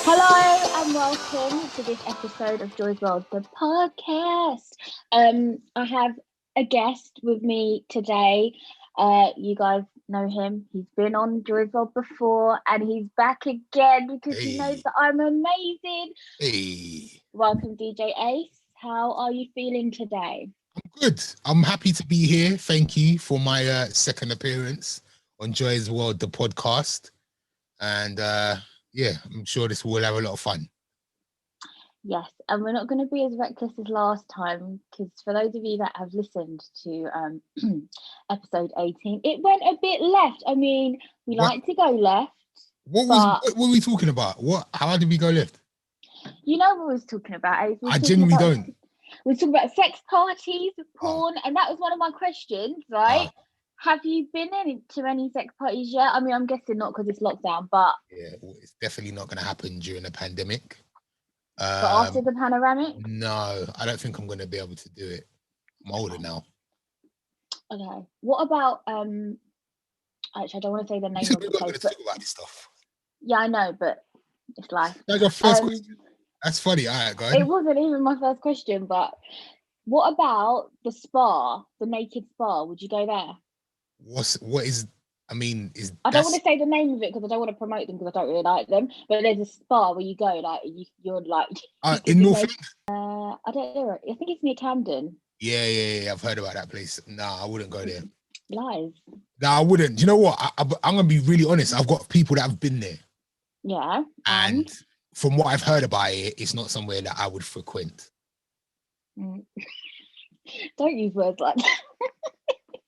Hello and welcome to this episode of Joy's World, the podcast. I have a guest with me today. You guys know him. He's been on Joy's World before and he's back again because he knows that I'm amazing. Hey. Welcome, DJ Ace. How are you feeling today? I'm good. I'm happy to be here. Thank you for my second appearance on Joy's World, the podcast. And yeah, I'm sure this will have a lot of fun. Yes, and we're not going to be as reckless as last time because for those of you that have listened to episode 18, it went a bit left. I mean, we like to go left. What were we talking about? How did we go left? You know what we was talking about? I genuinely don't. We were talking about sex parties, porn, and that was one of my questions, right? Have you been to any sex parties yet? I mean, I'm guessing not because it's lockdown, but... Yeah, well, it's definitely not going to happen during a pandemic. But after the panoramic? No, I don't think I'm going to be able to do it. I'm older now. Okay. What about... Actually, I don't want to say the name of the place, talk about this stuff. Yeah, I know, but it's life. That's your first question. That's funny. All right, go ahead. It wasn't even my first question, but what about the spa, the naked spa? Would you go there? I don't want to say the name of it because I don't want to promote them because I don't really like them. But there's a spa where you go, like you're like in North London. I don't know. I think it's near Camden. Yeah. I've heard about that place. Nah, I wouldn't go there. Lies. Nah, I wouldn't. You know what? I'm gonna be really honest. I've got people that have been there. Yeah. And from what I've heard about it, it's not somewhere that I would frequent. Don't use words like that.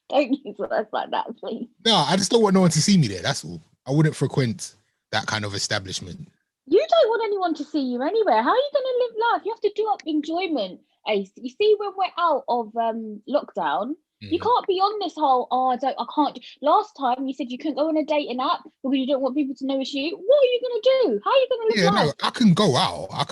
Don't use words like that, please. No, I just don't want no one to see me there. That's all. I wouldn't frequent that kind of establishment. You don't want anyone to see you anywhere. How are you going to live life? You have to do up enjoyment, Ace. You see, when we're out of lockdown, you can't be on this whole, I can't. Last time you said you couldn't go on a dating app because you don't want people to know it's you. What are you going to do? How are you going to live life? No, I can go out. I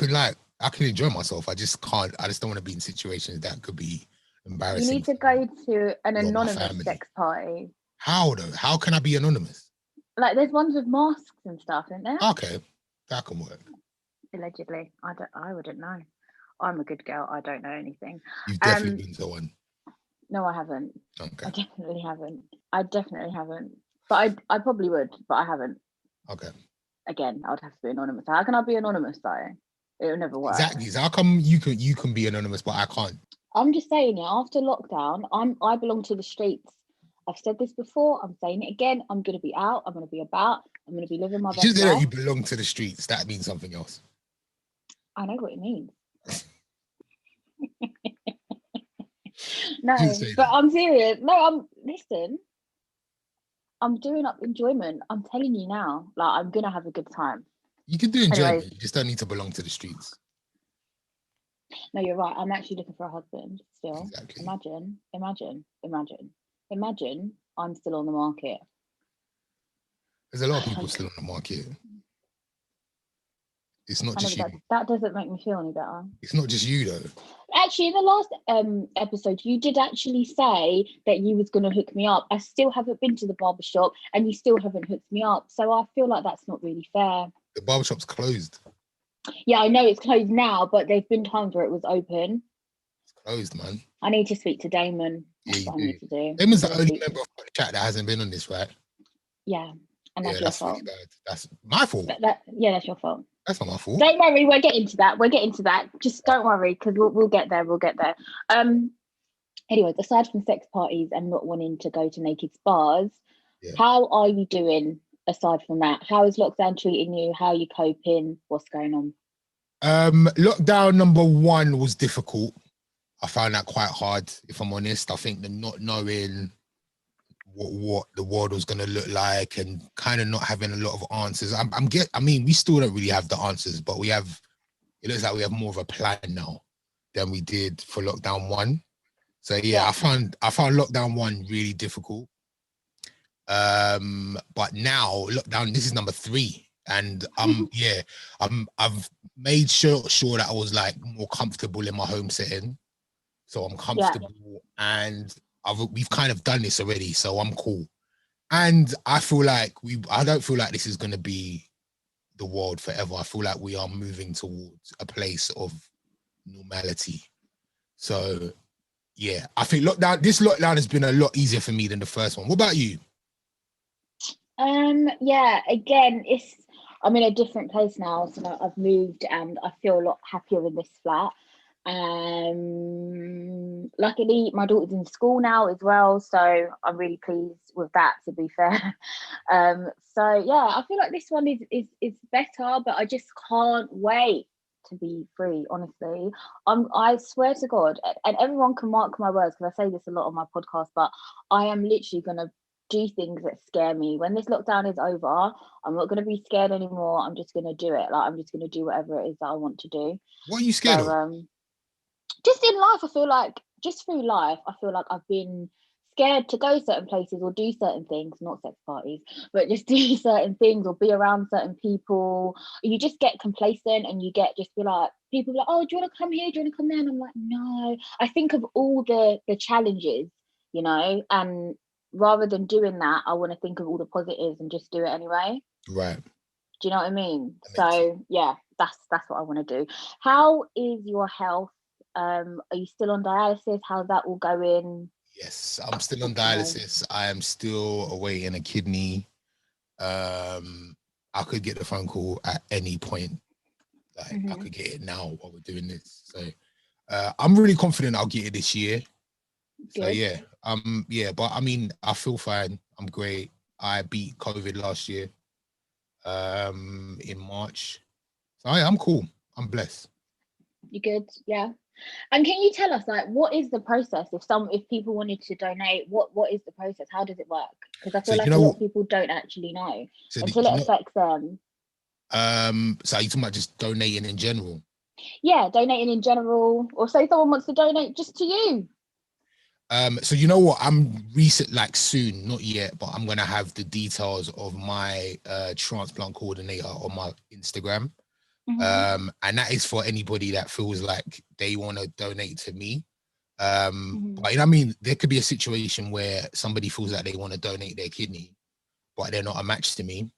can enjoy myself. I just can't. I just don't want to be in situations that could be embarrassing. You need to go to an anonymous sex party. How though? How can I be anonymous? Like there's ones with masks and stuff, isn't there? Okay, that can work. Allegedly, I wouldn't know. I'm a good girl. I don't know anything. You've definitely been to one. No, I haven't. Okay. I definitely haven't. But I probably would, but I haven't. Okay. Again, I would have to be anonymous. How can I be anonymous though? It would never work. Exactly. So how come you can be anonymous, but I can't? I'm just saying, after lockdown, I belong to the streets. I've said this before, I'm saying it again. I'm going to be out, I'm going to be about, I'm going to be living my best life. Just that you belong to the streets, that means something else. I know what it means. No, but I'm serious. No, listen. I'm doing up enjoyment. I'm telling you now, like I'm going to have a good time. You can do enjoyment, you just don't need to belong to the streets. No, you're right. I'm actually looking for a husband still. Exactly. Imagine I'm still on the market. There's a lot of people still on the market. It's not just you. That doesn't make me feel any better. It's not just you though. Actually, in the last episode, you did actually say that you was going to hook me up. I still haven't been to the barbershop and you still haven't hooked me up. So I feel like that's not really fair. The barbershop's closed. Yeah, I know it's closed now, but there's been times where it was open. It's closed, man. I need to speak to Damon. That's what I need to do. Damon's the only member of the chat that hasn't been on this, right? Yeah, and that's your fault. Really bad. That's my fault. That's your fault. That's not my fault. Don't worry, we're getting to that. Just don't worry, because we'll get there. Anyways, aside from sex parties and not wanting to go to naked spas, how are you doing aside from that? How is lockdown treating you? How are you coping? What's going on? Lockdown number 1 was difficult. I found that quite hard, if I'm honest. I think the not knowing what the world was going to look like and kind of not having a lot of answers. We still don't really have the answers, but it looks like we have more of a plan now than we did for lockdown 1. So I found lockdown 1 really difficult. But now lockdown, this is number 3. And I've made sure that I was like more comfortable in my home setting. So I'm comfortable and we've kind of done this already, so I'm cool. And I feel like I don't feel like this is going to be the world forever. I feel like we are moving towards a place of normality. So yeah, I think this lockdown has been a lot easier for me than the first one. What about you? Yeah, again, I'm in a different place now, so I've moved and I feel a lot happier in this flat. Luckily my daughter's in school now as well, so I'm really pleased with that, to be fair. So yeah, I feel like this one is better, but I just can't wait to be free, honestly. I swear to God, and everyone can mark my words because I say this a lot on my podcast, but I am literally gonna do things that scare me. When this lockdown is over, I'm not going to be scared anymore. I'm just going to do it. Like, I'm just going to do whatever it is that I want to do. What are you scared of? Just in life, I feel like, just through life, I feel like I've been scared to go certain places or do certain things, not sex parties, but just do certain things or be around certain people. You just get complacent and you get just be like, people be like, oh, do you want to come here? Do you want to come there? And I'm like, no. I think of all the challenges, and rather than doing that, I want to think of all the positives and just do it anyway. Right. Do you know what I mean? So yeah, that's what I want to do. How is your health? Are you still on dialysis? How's that all going? Yes, I'm still on dialysis. I am still awaiting a kidney. I could get the phone call at any point. Like I could get it now while we're doing this. So I'm really confident I'll get it this year. Good. So yeah, but I mean, I feel fine. I'm great. I beat COVID last year, in March. So I'm cool. I'm blessed. You good? Yeah. And can you tell us, like, what is the process if people wanted to donate? What is the process? How does it work? Because I feel like a lot of people don't actually know until it affects them. So are you talking about just donating in general? Yeah, donating in general, or say someone wants to donate just to you. So you know what? I'm soon, not yet, but I'm gonna have the details of my transplant coordinator on my Instagram. And that is for anybody that feels like they want to donate to me. But you know what I mean? There could be a situation where somebody feels like they want to donate their kidney, but they're not a match to me.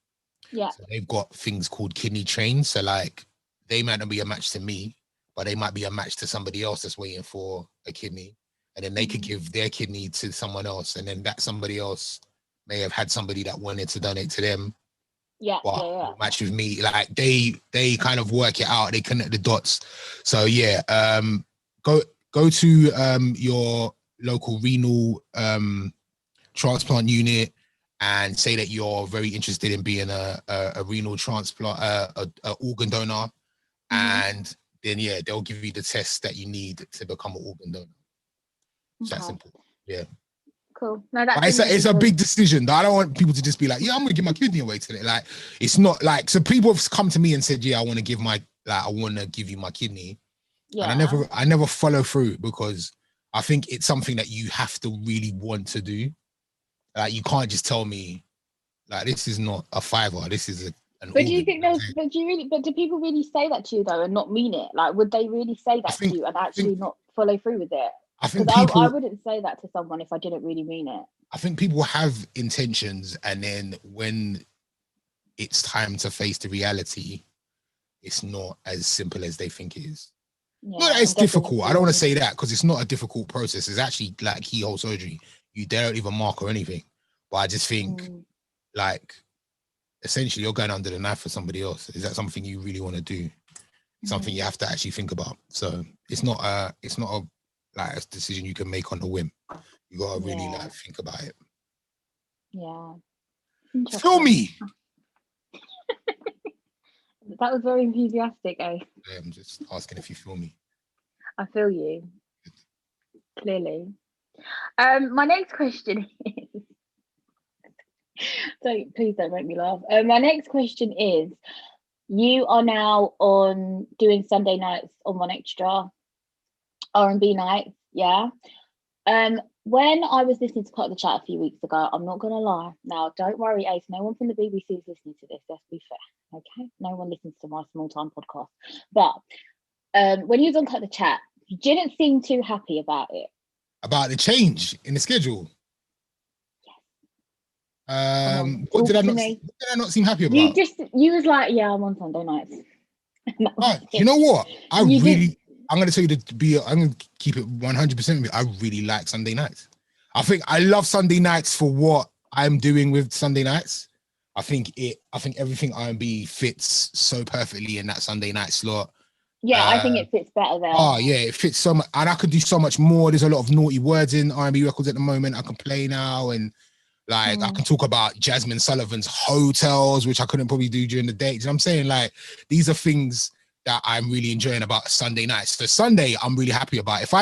Yeah. So they've got things called kidney trains. So like they might not be a match to me, but they might be a match to somebody else that's waiting for a kidney. And then they could give their kidney to someone else. And then that somebody else may have had somebody that wanted to donate to them. Yeah, match with me. Like they kind of work it out. They connect the dots. So yeah, go to your local renal transplant unit and say that you're very interested in being a renal transplant, a organ donor, and then they'll give you the tests that you need to become an organ donor. It's that simple. Yeah. Cool. No, it's a big decision. I don't want people to just be like, yeah, I'm gonna give my kidney away today. Like, it's not like, so people have come to me and said, yeah, I want to give you my kidney. Yeah. And I never follow through because I think it's something that you have to really want to do. Like, you can't just tell me like, this is not a fiver. This is an But do you think but do people really say that to you though and not mean it? Like, would they really say that to you and actually not follow through with it? I think I wouldn't say that to someone if I didn't really mean it. I think people have intentions, and then when it's time to face the reality, it's not as simple as they think it is. Yeah, not that it's difficult. I don't want to say that because it's not a difficult process. It's actually like keyhole surgery. You don't even mark or anything. But I just think like essentially you're going under the knife for somebody else. Is that something you really want to do? Something you have to actually think about. So it's not a like a decision you can make on a whim. You gotta really like think about it. Yeah. Feel me. That was very enthusiastic, eh? Yeah, I'm just asking if you feel me. I feel you. Clearly. My next question is please don't make me laugh. My next question is, you are now doing Sunday nights on One Extra, R&B nights, yeah. When I was listening to Cut the Chat a few weeks ago, I'm not gonna lie. Now, don't worry, Ace. No one from the BBC is listening to this. Let's be fair, okay? No one listens to my small-time podcast. But when you was on Cut the Chat, you didn't seem too happy about it. About the change in the schedule. What did Talk I to not? me. What did I not seem happy about? You was like, yeah, I'm on Sunday nights. Oh, you know what? I'm going to tell you I'm going to keep it 100% with you. I really like Sunday nights. I think I love Sunday nights for what I'm doing with Sunday nights. I think everything R&B fits so perfectly in that Sunday night slot. Yeah, I think it fits better there. Oh yeah, it fits so much, and I could do so much more. There's a lot of naughty words in R&B records at the moment. I can play now, and like I can talk about Jasmine Sullivan's Hotels, which I couldn't probably do during the day. You know what I'm saying? Like these are things that I'm really enjoying about Sunday nights. So Sunday, I'm really happy about. If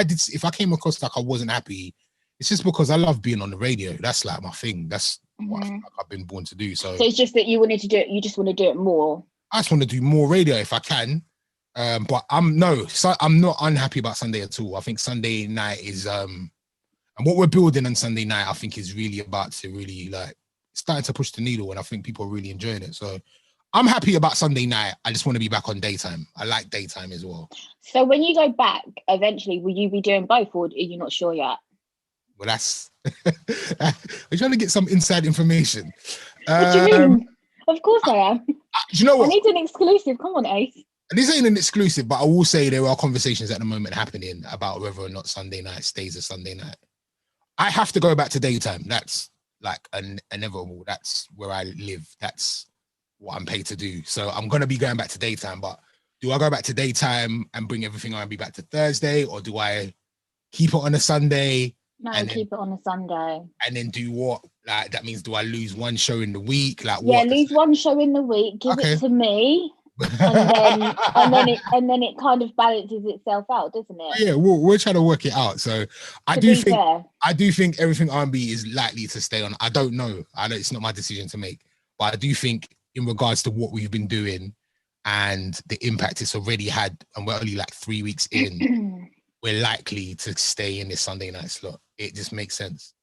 I came across like I wasn't happy, it's just because I love being on the radio. That's like my thing. That's what I feel like I've been born to do. So it's just that you wanted to do it. You just want to do it more. I just want to do more radio if I can. But I'm not unhappy about Sunday at all. I think Sunday night is and what we're building on Sunday night, I think is really about to really like starting to push the needle, and I think people are really enjoying it. So I'm happy about Sunday night. I just want to be back on daytime. I like daytime as well. So when you go back eventually, will you be doing both, or are you not sure yet? Well, that's we're trying to get some inside information. What do you mean? Of course I am. You know what? I need an exclusive. Come on, Ace. This ain't an exclusive, but I will say there are conversations at the moment happening about whether or not Sunday night stays a Sunday night. I have to go back to daytime. That's like inevitable. That's where I live. That's what I'm paid to do. So I'm going to be going back to daytime, but do I go back to daytime and bring everything R&B back to Thursday, or do I keep it on a Sunday? No, keep it on a Sunday. And then do what? Like, that means do I lose one show in the week? Like, yeah, what? Lose one show in the week, give it to me. and then it kind of balances itself out, doesn't it? Yeah, we're trying to work it out. So I do think everything R&B is likely to stay on. I don't know. It's not my decision to make, but I do think in regards to what we've been doing and the impact it's already had, and we're only like 3 weeks in, we're likely to stay in this Sunday night slot. It just makes sense.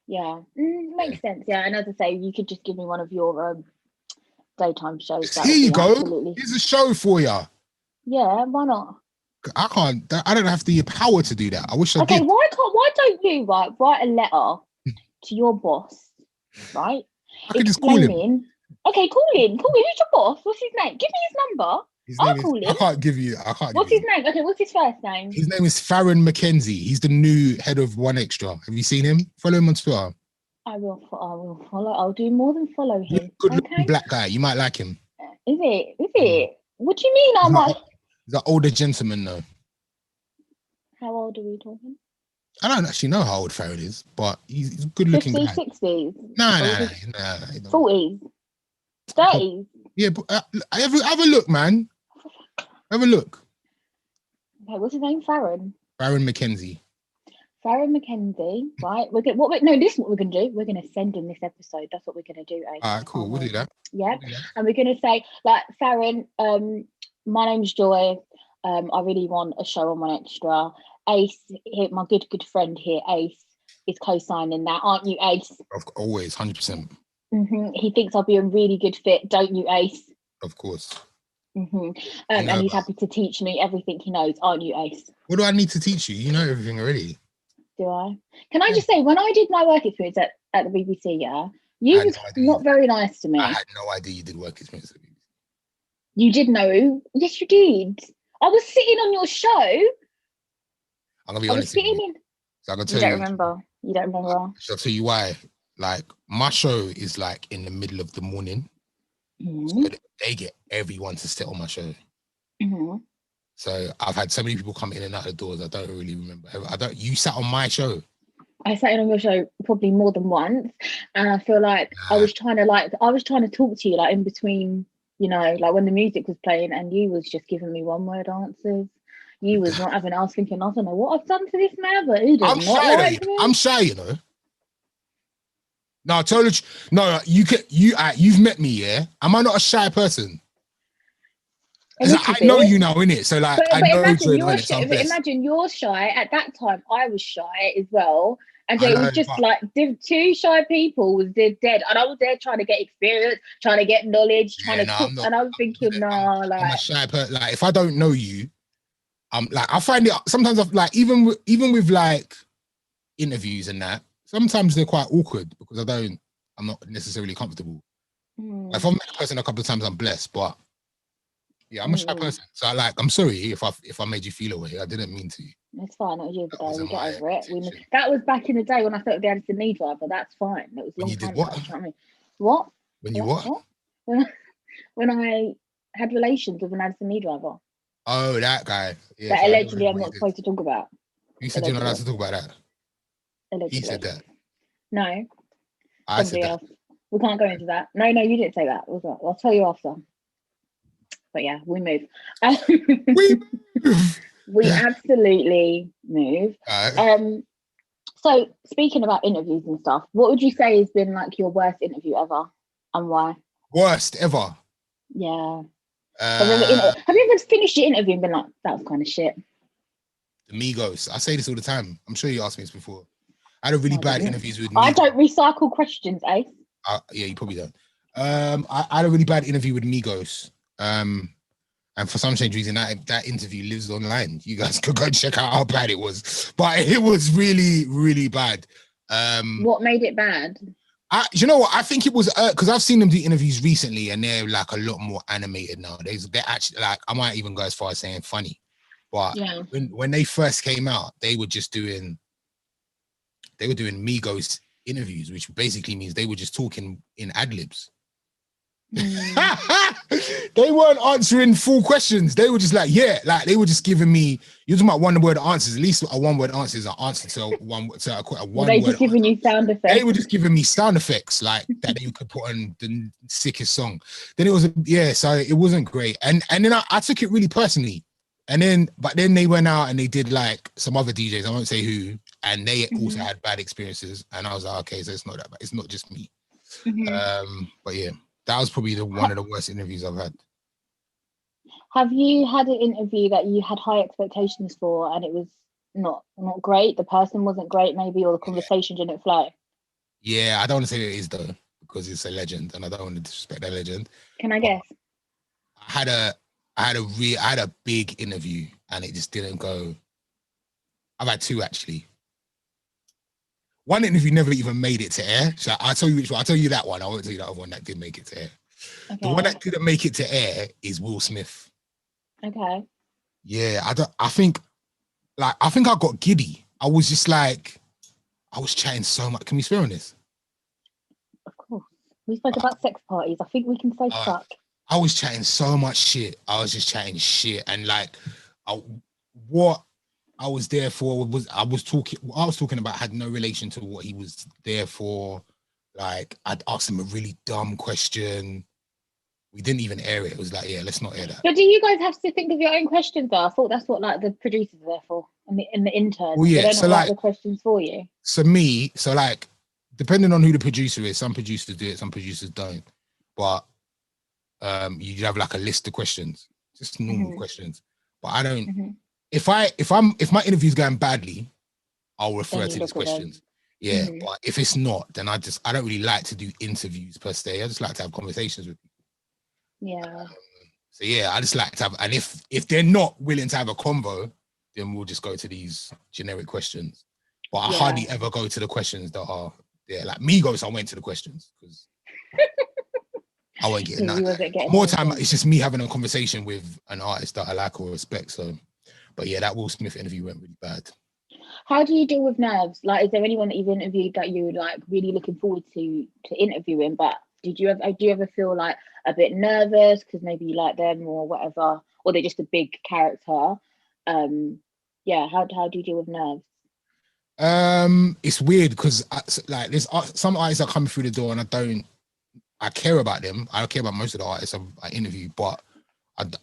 Yeah, makes sense. Yeah, and as I say, you could just give me one of your daytime shows. Here you go. Absolutely. Here's a show for you. Yeah, why not? I can't. I don't have the power to do that. I wish I did. Okay, why don't you write a letter to your boss, right? I can just call him. Okay, call him. Who's your boss? What's his name? Give me his number. I'll call him. I can't give you. What's his name? Okay, what's his first name? His name is Faron McKenzie. He's the new head of One Extra. Have you seen him? Follow him on Twitter. I will follow. I'll do more than follow him. Good looking black guy. You might like him. Is it? What do you mean? He's an older gentleman though. How old are we talking? I don't actually know how old Faron is, but he's a good looking guy. 50s, 60s? Nah. 40s? 30s? Yeah, but have a look, man. Have a look. Okay, what's his name? Faron McKenzie. Faron McKenzie, right? This is what we're gonna do. We're gonna send him this episode. That's what we're gonna do. All right, cool. We'll do that. Yeah, and we're gonna say, like, Faron, my name's Joy. I really want a show on One Extra. Ace, my good friend here, Ace, is co-signing that, aren't you, Ace? Always, 100%. He thinks I'll be a really good fit, don't you, Ace? Of course. And he's happy to teach me everything he knows, aren't you, Ace? What do I need to teach you? You know everything already. Do I? Can I just say, when I did my work experience at the BBC, you was not very nice to me. I had no idea you did work experience at the BBC. You did know? Yes, you did. I was sitting on your show. I'm gonna be honest with you. So I'm gonna tell you. You don't remember. I'll tell you why. Like, my show is like in the middle of the morning. So they get everyone to sit on my show. So I've had so many people come in and out the doors. I don't really remember. You sat on my show. I sat in on your show probably more than once, and I feel like I was trying to talk to you, like, in between, you know, like when the music was playing, and you was just giving me one word answers. You was not having. I was thinking, I don't know what I've done to this man, but he does not like me. I'm shy, you know. No, I told you. No, you've met me, yeah. Am I not a shy person? I know you now, innit? So like, but imagine you're shy. At that time, I was shy as well, and so it was just like two shy people was dead, and I was there trying to get experience, trying to get knowledge, trying to cook, and I was thinking, I'm a shy person. Like, if I don't know you, I'm like, I find it sometimes. I've like even with like interviews and that. sometimes they're quite awkward because I'm not necessarily comfortable. If I've met a person a couple of times, I'm blessed, but yeah, I'm a shy person. So I'm sorry if I made you feel away. I didn't mean to. It's fine. It was years ago. We get over it. That was back in the day when I thought the Addison Lee driver. That's fine. That was a long time ago. You know what I mean? What? When you what? When I had relations with an Addison Lee driver. Oh, that guy. Yeah, that allegedly I'm not supposed to talk about. You said you're not allowed to talk about that. Allegedly. He said that. No. I said that. We can't go into that. No, you didn't say that. I'll tell you after. But yeah, we move. We absolutely move. So speaking about interviews and stuff, what would you say has been like your worst interview ever, and why? Worst ever? Yeah. Have you ever finished your interview and been like, that was kind of shit? The Migos. I say this all the time. I'm sure you asked me this before. I had a really bad interviews with Migos. I don't recycle questions, eh? Yeah, you probably don't. I had a really bad interview with Migos. And for some strange reason, that interview lives online. You guys could go check out how bad it was. But it was really, really bad. What made it bad? You know what? I think it was because I've seen them do interviews recently, and they're like a lot more animated nowadays. They're actually like, I might even go as far as saying funny. But when they first came out, they were doing Migos interviews, which basically means they were just talking in ad-libs. They weren't answering full questions. They were just like, they were just giving me, you're talking about one-word answers. At least a one-word answer is an answer to a one-word. They just giving you sound effects. They were just giving me sound effects like that you could put on the sickest song. Then it was so it wasn't great. And then I took it really personally. But then they went out and they did like some other DJs, I won't say who, and they also had bad experiences. And I was like, okay, so it's not that bad. It's not just me. But yeah. That was probably one of the worst interviews I've had. Have you had an interview that you had high expectations for and it was not great? The person wasn't great, maybe, or the conversation didn't flow? Yeah, I don't want to say it is though, because it's a legend, and I don't want to disrespect that legend. Can I guess? I had a big interview and it just didn't go. I've had two actually. One interview never even made it to air. So I'll tell you which one. I'll tell you that one. I won't tell you that other one that did make it to air. Okay. The one that didn't make it to air is Will Smith. Okay. Yeah, I think I got giddy. I was just like, I was chatting so much. Can we swear on this? Of course. We spoke about sex parties. I think we can say fuck. I was chatting so much shit. I was just chatting shit. And what I was there for I was talking about had no relation to what he was there for. Like, I'd asked him a really dumb question. We didn't even air it. It was like, yeah, let's not air that. But do you guys have to think of your own questions though? I thought that's what like the producers are there for and the interns. Well, yeah, they don't write the questions for you. Depending on who the producer is, some producers do it, some producers don't. But you have like a list of questions, just normal questions. But I don't. If my interview's going badly, I'll refer to these questions. Yeah, but if it's not, then I don't really like to do interviews per se. I just like to have conversations with people. Yeah. So yeah, I just like to have, and if they're not willing to have a convo, then we'll just go to these generic questions. But I hardly ever go to the questions that are there. Like Migos, I went to the questions because I won't get none. More time, it's just me having a conversation with an artist that I like or respect. So. But yeah, that Will Smith interview went really bad. How do you deal with nerves? Like, is there anyone that you've interviewed that you're like really looking forward to interviewing? But do you ever feel like a bit nervous because maybe you like them or whatever, or they're just a big character? How do you deal with nerves? It's weird because there's some artists that come through the door and I care about them. I don't care about most of the artists I interview, but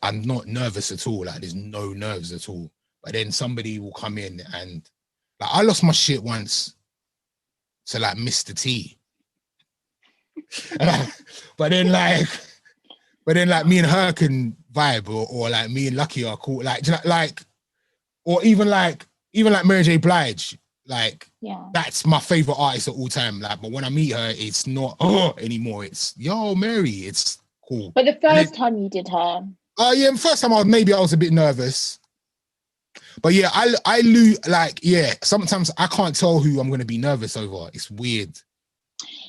I'm not nervous at all. Like, there's no nerves at all. But then somebody will come in and like, I lost my shit once to like Mr. T. but then me and her can vibe, or like me and Lucky are cool. Or even like Mary J. Blige. Like, that's my favorite artist of all time. Like, but when I meet her, it's not anymore. It's yo Mary. It's cool. But the first time you did her. The first time I was a bit nervous. But yeah, I lose, like, yeah, sometimes I can't tell who I'm going to be nervous over. It's weird.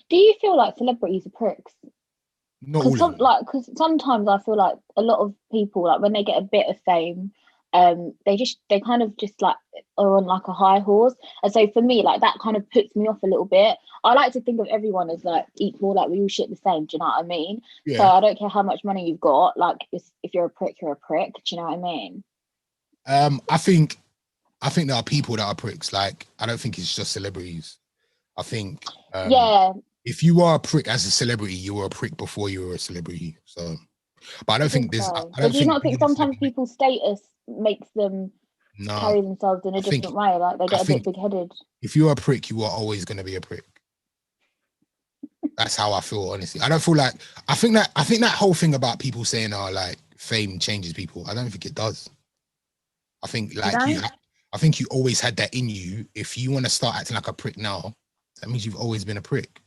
Do you feel like celebrities are pricks? Not all of them. Because sometimes I feel like a lot of people, like when they get a bit of fame, they kind of just like are on like a high horse. And so for me, like that kind of puts me off a little bit. I like to think of everyone as like equal, like we all shit the same. Do you know what I mean? Yeah. So I don't care how much money you've got. Like if you're a prick, you're a prick. Do you know what I mean? I think there are people that are pricks. Like, I don't think it's just celebrities. I think Yeah. if you are a prick as a celebrity, you were a prick before you were a celebrity. So, but I don't think there's. So. I don't Do you not think being a sometimes celebrity- people's status makes them Nah, carry themselves in a different way? Like they get a bit big-headed. if you're a prick, you are always going to be a prick. That's how I feel, honestly. I don't feel like I think that whole thing about people saying, "Oh, like fame changes people." I don't think it does. I think like I think you always had that in you. If you want to start acting like a prick now, that means you've always been a prick.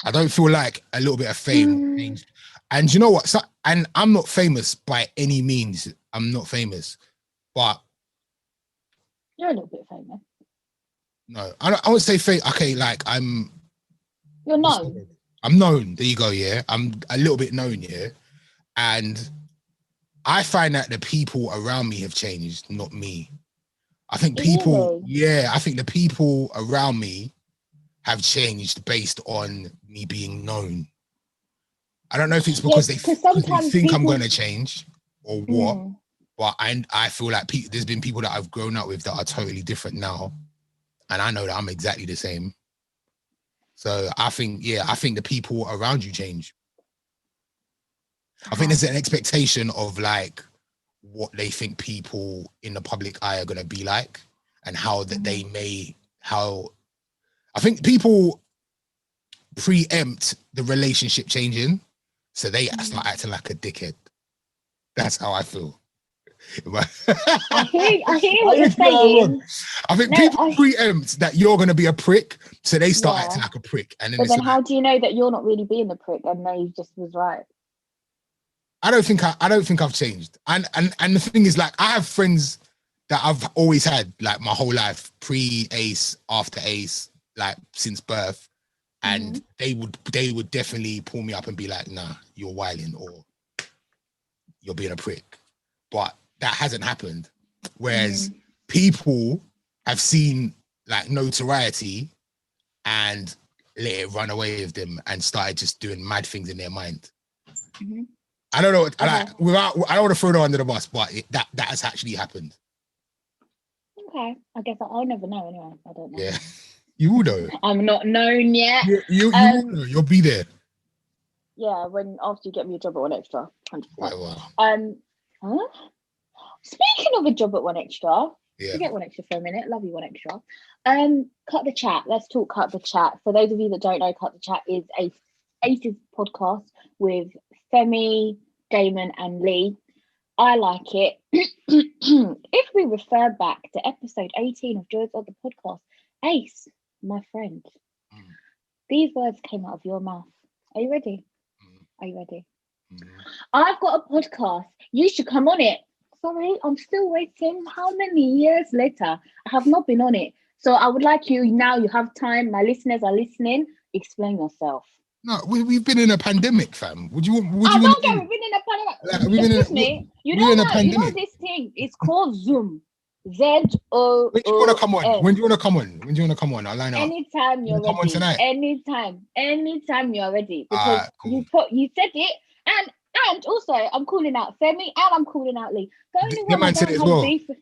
I don't feel like a little bit of fame changed. And you know what? So, and I'm not famous by any means. I'm not famous, but you're a little bit famous. No, I would say fame. Okay, like You're known. I'm known. There you go. Yeah, I'm a little bit known. Yeah, and I find that the people around me have changed, not me. I think people, I think the people around me have changed based on me being known. I don't know if it's because they think I'm going to change or what, but I feel like there's been people that I've grown up with that are totally different now, and I know that I'm exactly the same. So I think the people around you change. I think there's an expectation of like what they think people in the public eye are going to be like, and how that I think people preempt the relationship changing, so they start acting like a dickhead. That's how I feel. I hear what you're saying. I think people preempt that you're going to be a prick, so they start acting like a prick. And then but then how do you know that you're not really being a prick and they just was right? I don't think I've changed. And the thing is, like, I have friends that I've always had, like, my whole life, pre-Ace, after Ace, like, since birth. And they would definitely pull me up and be like, nah, you're wilding or you're being a prick. But that hasn't happened. Whereas people have seen like notoriety and let it run away with them and started just doing mad things in their mind. I don't know. I don't want to throw them under the bus, but that has actually happened. Okay, I guess I'll never know anyway. I don't know. Yeah, you will know. I'm not known yet. You will know. You'll be there. Yeah, after you get me a job at One Extra, 100%. Wow. Speaking of a job at One Extra, forget One Extra for a minute. Love you, One Extra. Cut the Chat. Let's talk Cut the Chat. For those of you that don't know, Cut the Chat is a Aces podcast with Femi, Damon, and Lee. I like it. If we refer back to episode 18 of Joy's Other Podcast, Ace, my friend, these words came out of your mouth. Are you ready? Are you ready? I've got a podcast. You should come on it. Sorry, I'm still waiting. How many years later? I have not been on it. So I would like you now. You have time. My listeners are listening. Explain yourself. No, we've been in a pandemic, fam. We've been in a pandemic. Excuse me. You know this thing. It's called Zoom. Z-O-O-M. When do you want to come on? When do you want to come on? I'll line up. Anytime you're ready. Come on tonight. Anytime you're ready. Because cool. you said it, and also I'm calling out Femi and I'm calling out Lee. The only one I don't have beef with.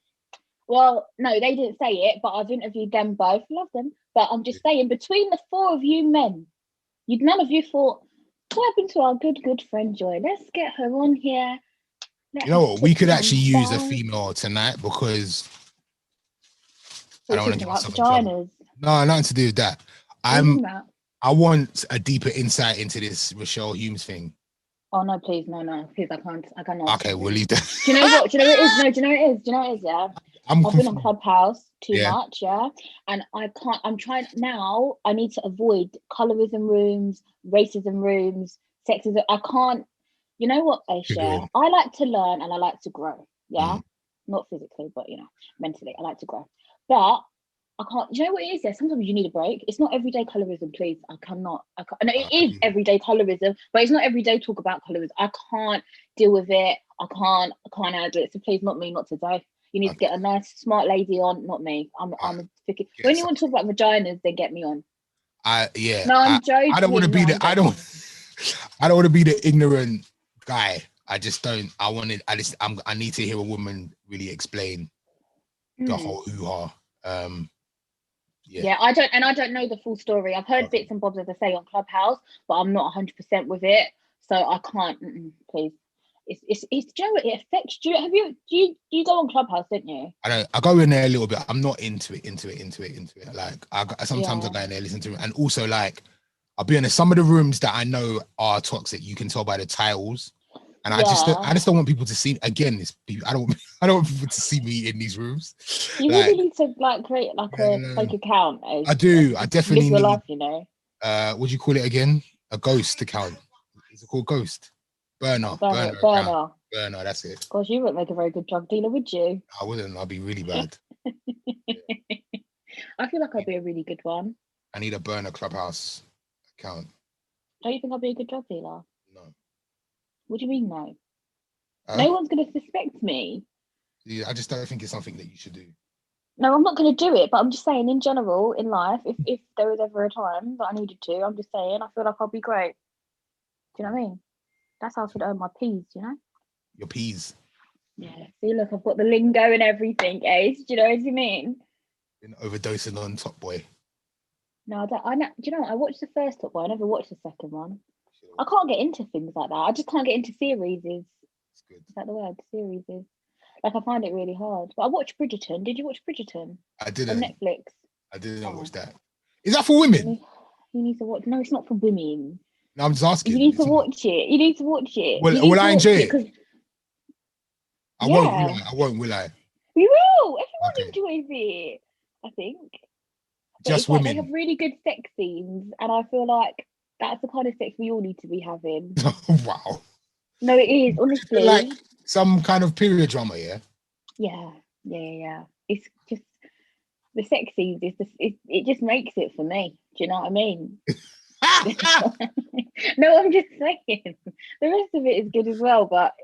Well, no, they didn't say it, but I've interviewed them both. Love them. But I'm just saying, between the four of you men, none of you thought, what happened to our good friend Joy? Let's get her on here. You know what? We could actually use a female tonight because I don't want to give myself in trouble. No, nothing to do with that. I want a deeper insight into this Rochelle Humes thing. Oh no, please, no, please, I cannot. Okay, we'll leave that. Do you know what? Do you know what it is? No, do you know what it is? Yeah. I've been on Clubhouse too much, yeah. And I can't, I'm trying now, I need to avoid colorism rooms, racism rooms, sexism. I can't, you know what, Aisha? I like to learn and I like to grow, yeah? not physically, but mentally. I like to grow, but I can't. Do you know what it is? Yeah, sometimes you need a break. It's not everyday colorism, please. I can't. No, it is everyday colorism, but it's not everyday talk about colorism. I can't deal with it. I can't handle it. So please, not me, not today. You need to get a nice, smart lady on, not me. I'm a thicky. When you want to talk about vaginas, then get me on. No, I'm joking. I don't want to be I don't want to be the ignorant guy. I just don't. I need to hear a woman really explain the whole hoo-ha. I don't know the full story. I've heard bits and bobs, as I say, on Clubhouse, but I'm not 100% with it, so I can't. Please, it's Joe. It affects you. You go on Clubhouse, don't you? I go in there a little bit. I'm not into it. Like sometimes I go in there, listen to it, and also like I'll be honest. Some of the rooms that I know are toxic. You can tell by the titles. And I just don't want people to see. Again, I don't want people to see me in these rooms. You really need to create a fake account. I do. I definitely live your need. Life, what do you call it again? A ghost account. Is it called ghost? Burner. That's it. Gosh, you wouldn't make a very good drug dealer, would you? I wouldn't. I'd be really bad. I feel like I'd be a really good one. I need a burner Clubhouse account. Don't you think I'd be a good drug dealer? No. What do you mean no? No one's going to suspect me. Yeah, I just don't think it's something that you should do. No, I'm not going to do it, but I'm just saying in general, in life, if there was ever a time that I needed to, I'm just saying, I feel like I'll be great. Do you know what I mean? That's how I could earn my peas, Your peas? Yeah. See, look, I've got the lingo and everything, Ace. Do you know what I mean? Been overdosing on Top Boy. No, I know. Do you know what? I watched the first Top Boy. I never watched the second one. I can't get into things like that. I just can't get into series. Is that the word? Series. Like, I find it really hard. But I watched Bridgerton. Did you watch Bridgerton? I didn't. On Netflix. I didn't watch that. Is that for women? You need to watch. No, it's not for women. No, I'm just asking. You need to watch it. You need to watch it. Will I enjoy it? I won't, will I? We will. Everyone enjoys it, I think. But just women. They have really good sex scenes, and I feel like that's the kind of sex we all need to be having. Wow. No, it is, honestly. Like some kind of period drama, yeah? Yeah. It's just the sex scenes. It just makes it for me. Do you know what I mean? No, I'm just saying. The rest of it is good as well, but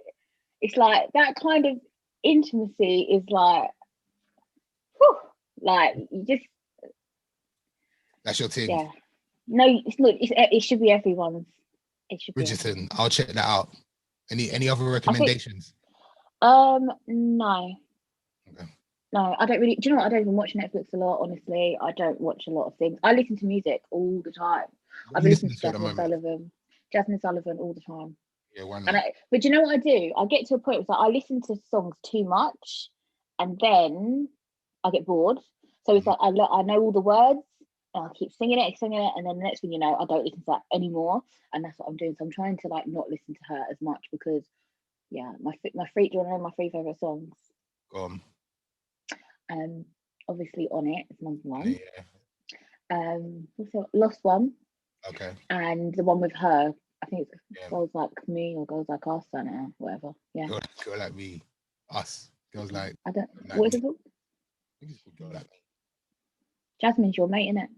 it's like that kind of intimacy is like, whew, like you just. That's your thing. Yeah. No, it's not. It should be everyone's. It should Bridgerton. I'll check that out. Any other recommendations? No. Okay. No, I don't really. Do you know what? I don't even watch Netflix a lot. Honestly, I don't watch a lot of things. I listen to music all the time. I've been listening to Jasmine Sullivan all the time. Yeah, why not? But you know what I do? I get to a point where I listen to songs too much, and then I get bored. So it's like I know all the words, and I keep singing it, and then the next thing you know, I don't listen to that anymore, and that's what I'm doing. So I'm trying to not listen to her as much because, yeah, my do you want to know my 3 favorite songs? Go on. Obviously On It is number 1. Yeah. Also Lost One. Okay. And the one with her, I think it's Girls Like Me or Girls Like Us, I don't know, whatever. Yeah. Girl Like Me. Us. Girls Like. I don't. What is it called? I think it's called Girl Like Me. Jasmine's your mate, innit?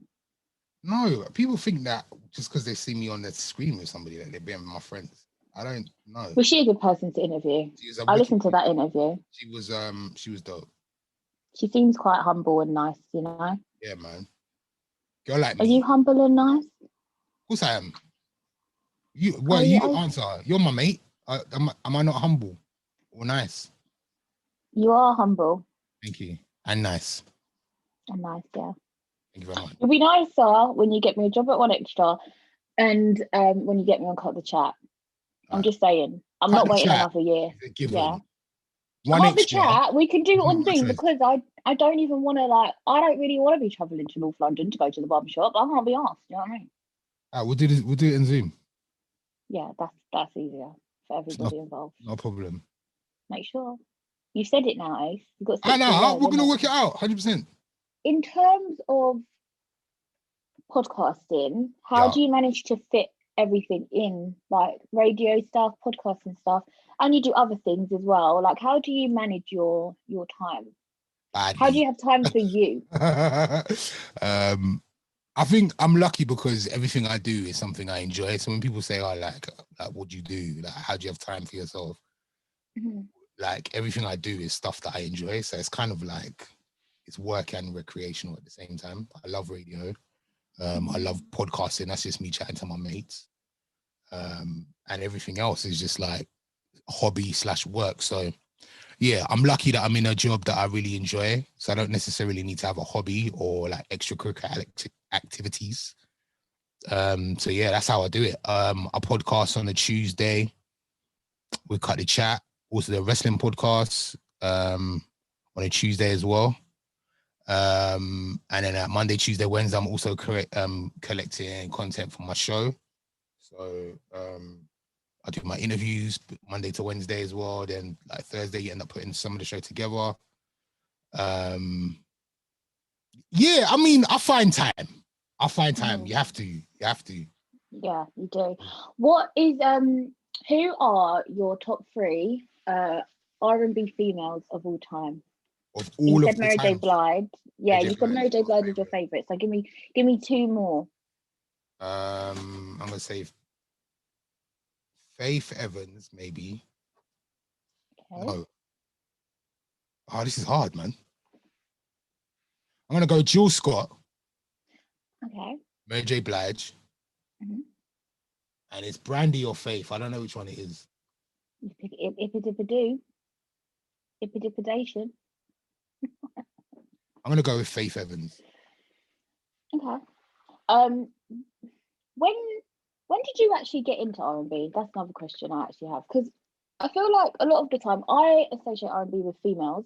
No, people think that just because they see me on the screen with somebody that they're being my friends. I don't know. Was she a good person to interview? I listened to that interview. She was dope. She seems quite humble and nice, you know? Yeah, man. Girl Like Me. Are you humble and nice? Of course I am. You answer. You're my mate. Am I not humble or nice? You are humble. Thank you. And nice. And nice, yeah. Thank you very much. You'll be nicer when you get me a job at One Extra and when you get me on Cut the Chat. I'm just saying. I'm not waiting another year. Yeah. Cut the Chat, we can do it on Zoom because I don't even want to I don't really want to be travelling to North London to go to the barbershop. I can't be asked, you know what I mean? We'll do this. We'll do it in Zoom. Yeah, that's easier for everybody involved. No problem. Make sure. You said it now, Ace. You've got. I know. We're gonna work it out. 100%. In terms of podcasting, how do you manage to fit everything in, like radio stuff, podcasts and stuff, and you do other things as well. Like, how do you manage your time? How do badly. you have time for you? I think I'm lucky because everything I do is something I enjoy. So when people say, "Oh, like what do you do? Like, how do you have time for yourself?" Mhm. Like everything I do is stuff that I enjoy. So it's kind of like it's work and recreational at the same time. I love radio. I love podcasting. That's just me chatting to my mates. And everything else is just like hobby slash work. So yeah, I'm lucky that I'm in a job that I really enjoy. So I don't necessarily need to have a hobby or like extracurricular activities. So yeah, that's how I do it. I podcast on a Tuesday. We cut the chat. Also the wrestling podcast on a Tuesday as well. And then at Monday, Tuesday, Wednesday, I'm also collecting content for my show. So I do my interviews Monday to Wednesday as well. Then like Thursday, you end up putting some of the show together. Yeah, I mean, I find time. I find time. You have to. You have to. Yeah, you do. What is who are your top three R&B females of all time? Of You all said of the Mary J. time, Blige. Yeah, AJ you said Blige Mary is J. my Blige is your favorite. favorite. So give me two more. I'm gonna say Faith Evans, maybe. Okay. No. Oh, this is hard, man. I'm gonna go Jill Scott, Okay. Mary J. Blige, Mm-hmm. and it's Brandy or Faith. I don't know which one it is. You pick Ipidipidoo, Ipidipidation. I'm gonna go with Faith Evans. Okay. Um, when when did you actually get into R&B? That's another question I actually have, because I feel like a lot of the time I associate R&B with females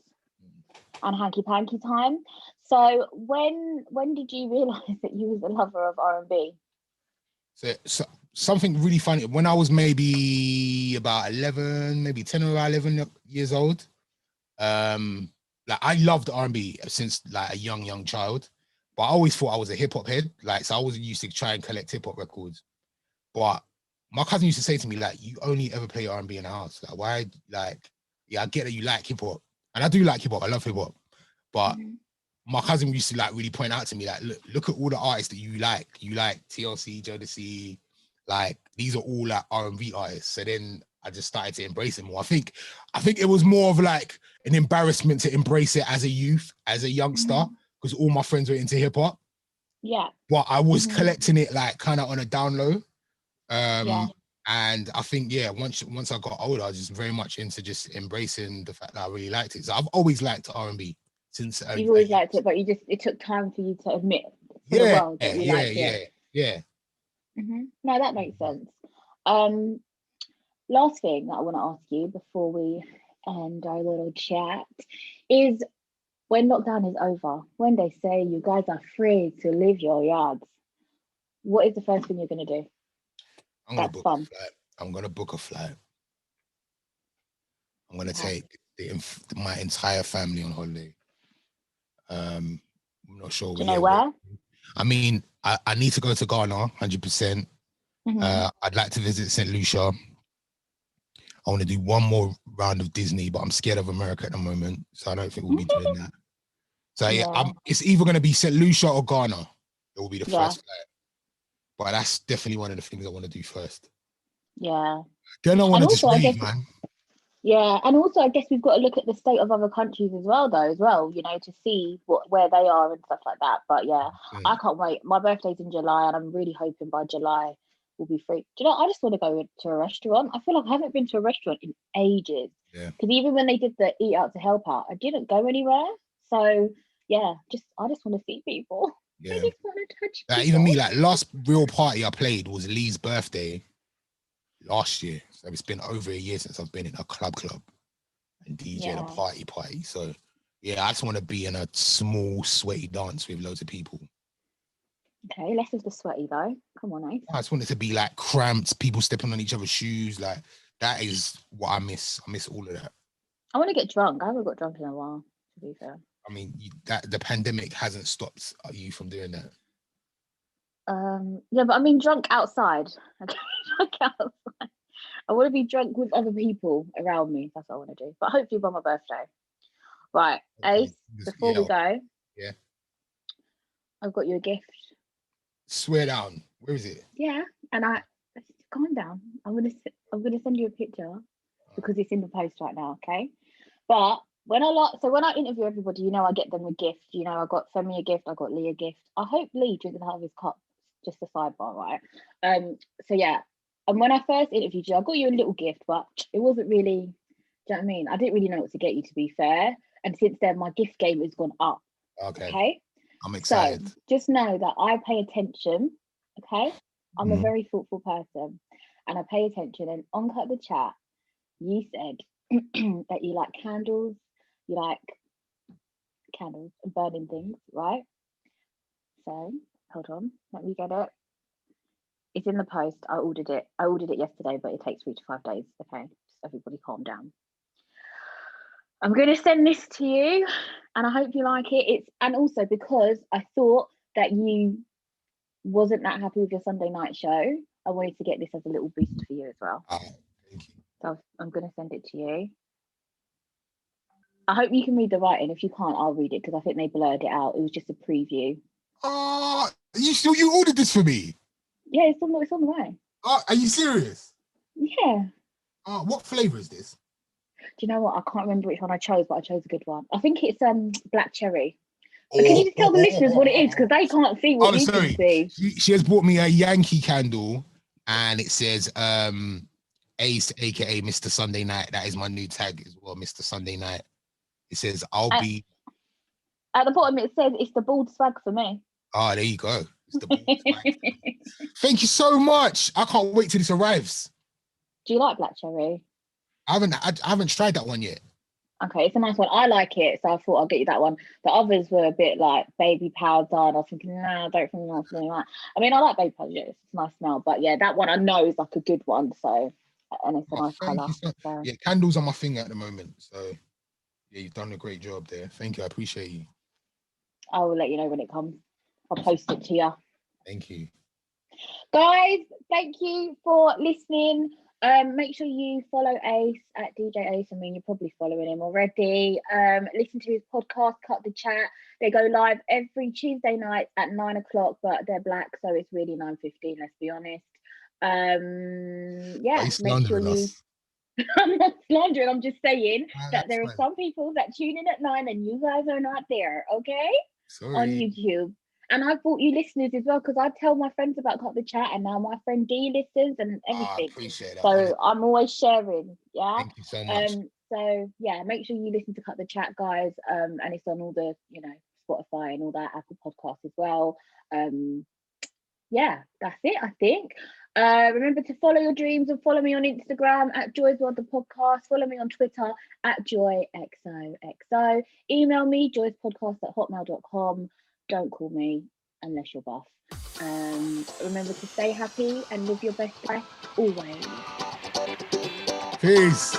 and hanky panky time. So when did you realize that you was a lover of R&B? So something really funny. When I was maybe about 11, maybe 10 or 11 years old, like I loved R&B since like a young child, but I always thought I was a hip hop head. Like, so I was used to try and collect hip hop records. But my cousin used to say to me, like, you only ever play R&B in the house. Like, why? Like, yeah, I get that you like hip hop, and I do like hip hop. I love hip hop, but Mm-hmm. my cousin used to like really point out to me, like, look at all the artists that you like. You like TLC, Jodeci, like these are all like R&B artists. So then I just started to embrace it more. I think it was more of like an embarrassment to embrace it as a youth, as a youngster, Mm-hmm. because all my friends were into hip hop. Yeah. But I was Mm-hmm. collecting it like kind of on a down low. Yeah. And I think, yeah, once I got older, I was just very much into just embracing the fact that I really liked it. So I've always liked R&B since You've always liked it, but it took time for you to admit to the yeah, world that you yeah, liked it. yeah, yeah. No, that makes sense. Um, Last thing that I want to ask you before we end our little chat is, when lockdown is over, when they say you guys are free to leave your yards, what is the first thing you're gonna do? I'm gonna That's book a fun. flight. I'm gonna book a flight. I'm gonna Okay. take my entire family on holiday. I'm not sure Do you yet know where. where? I mean, I need to go to Ghana, 100%. Mm-hmm. I'd like to visit St. Lucia. I want to do one more round of Disney, but I'm scared of America at the moment, so I don't think we'll be doing that. So yeah, Yeah, it's either going to be St. Lucia or Ghana. It will be the yeah, first flight, but that's definitely one of the things I want to do first. yeah. Then I want And to just also, I guess, rave, man. yeah, and also, I guess we've got to look at the state of other countries as well, though, to see where they are and stuff like that. But yeah, I can't wait. My birthday's in July, and I'm really hoping by July we'll be free. Do you know, I just want to go to a restaurant. I feel like I haven't been to a restaurant in ages. Yeah, Because even when they did the Eat Out to Help Out, I didn't go anywhere. So yeah, I just want to see people. I yeah. just want to touch Like, even me, people. like last real party I played was Lee's birthday last year. So it's been over a year since I've been in a club and DJ a Yeah. party. So yeah, I just want to be in a small, sweaty dance with loads of people. Okay, less of the sweaty though. Come on, Ace. I just want it to be like cramped, people stepping on each other's shoes. Like that is what I miss. I miss all of that. I want to get drunk. I haven't got drunk in a while, to be fair. I mean, that the pandemic hasn't stopped you from doing that. Yeah, but I mean drunk outside. Okay, drunk outside. I want to be drunk with other people around me. That's what I want to do. But hopefully by my birthday. Right, Okay. Ace, before we go, Yeah. I've got you a gift. Swear down. Where is it? Yeah, and calm down. I'm gonna send you a picture because it's in the post right now, okay? But when I interview everybody, you know, I get them a gift. You know, I got Femi a gift, I got Lee a gift. I hope Lee drinks out of his cup. Just a sidebar, right? So yeah, and when I first interviewed you, I got you a little gift, but it wasn't really. Do you know what I mean? I didn't really know what to get you, to be fair. And since then, my gift game has gone up. Okay. I'm excited. So just know that I pay attention. Okay. I'm a Mhm. very thoughtful person, and I pay attention. And on Cut the Chat, you said that you like candles, you like candles and burning things, right? So hold on, let me get it. It's in the post. I ordered it. I ordered it yesterday, but it takes 3 to 5 days. Okay, just everybody calm down. I'm going to send this to you, and I hope you like it. And also because I thought that you wasn't that happy with your Sunday night show, I wanted to get this as a little boost for you as well. Oh, thank you. So I'm going to send it to you. I hope you can read the writing. If you can't, I'll read it because I think they blurred it out. It was just a preview. Oh, you ordered this for me? Yeah, it's on the way. Oh, are you serious? Yeah. Oh, what flavor is this? Do you know what? I can't remember which one I chose, but I chose a good one. I think it's black cherry. But can you just tell the listeners what it is? Because they can't see what you can see. She has bought me a Yankee candle, and it says Ace, aka Mr. Sunday Night. That is my new tag as well, Mr. Sunday Night. It says I'll be. At the bottom, it says it's the bald swag for me. Oh, there you go. It's the bald swag. Thank you so much. I can't wait till this arrives. Do you like black cherry? I haven't tried that one yet. Okay, it's a nice one. I like it, so I thought I'll get you that one. The others were a bit like baby powder, and I was thinking, no, I don't think that's really that. I mean, I like baby powder, it's a nice smell, but yeah, that one I know is like a good one. So, and it's a nice colour. So. Yeah, candles are my thing at the moment. So, yeah, you've done a great job there. Thank you. I appreciate you. I will let you know when it comes. I'll post it to you. Thank you. Guys, thank you for listening. Make sure you follow Ace at DJ Ace. I mean, you're probably following him already. Listen to his podcast, Cut the Chat. They go live every Tuesday night at 9 o'clock, but they're black, so it's really 9:15. Let's be honest. Yeah, make sure you. I'm not slandering. I'm just saying that there are some people that tune in at 9, and you guys are not there. Okay, sorry. On YouTube. And I've brought you listeners as well because I tell my friends about Cut the Chat, and now my friend D listens and everything. I appreciate that. So I'm always sharing. Yeah. Thank you so much. So yeah, make sure you listen to Cut the Chat, guys. And it's on all the, Spotify and all that, Apple Podcasts as well. Yeah, that's it, I think. Remember to follow your dreams and follow me on Instagram at Joy's World the Podcast. Follow me on Twitter at JoyXOXO. Email me joyspodcast@hotmail.com. Don't call me unless you're buff. Remember to stay happy and live your best life always. Peace.